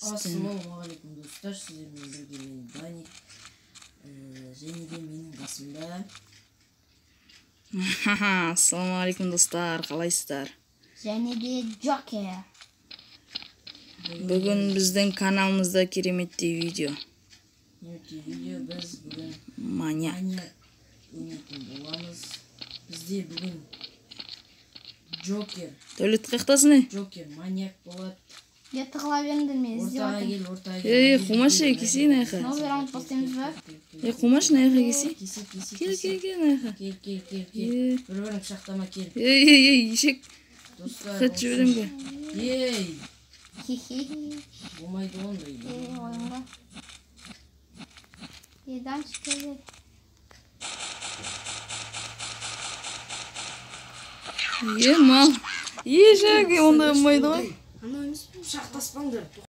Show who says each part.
Speaker 1: Ассалаумағалейкум достар, сіздермен бірге мен Даник, және де менің қасымда.
Speaker 2: Ассалаумағалейкум достар, қалайсыздар?
Speaker 3: Және де Джокер.
Speaker 2: Бүгін біздің каналымызда кереметтей видео.
Speaker 1: Біз бүгін
Speaker 2: Маньяк
Speaker 1: ойнайтын боламыз. Бізде бүгін Джокер.
Speaker 2: Дәулет қақтасың?
Speaker 1: Джокер маньяк болады.
Speaker 3: Я тығыла беріңдер мен іздеп
Speaker 1: Ортаға кел.
Speaker 2: Қумашы, кесейін айқа.
Speaker 3: Новый раунд бастаймыз ба?
Speaker 2: Қумашы, айқа кесей.
Speaker 1: Кел,
Speaker 2: айқа.
Speaker 1: Кел. Бір-бірін шақтама кел.
Speaker 2: Ешек.
Speaker 1: Достар,
Speaker 2: Қыт жіберем бе?
Speaker 1: Болмайды ондай.
Speaker 3: Ойынға. Дамчик келер.
Speaker 2: Мал. Ешек, ондай болмайды ғой.
Speaker 1: Ана емес пе? Шақтаспаңдар.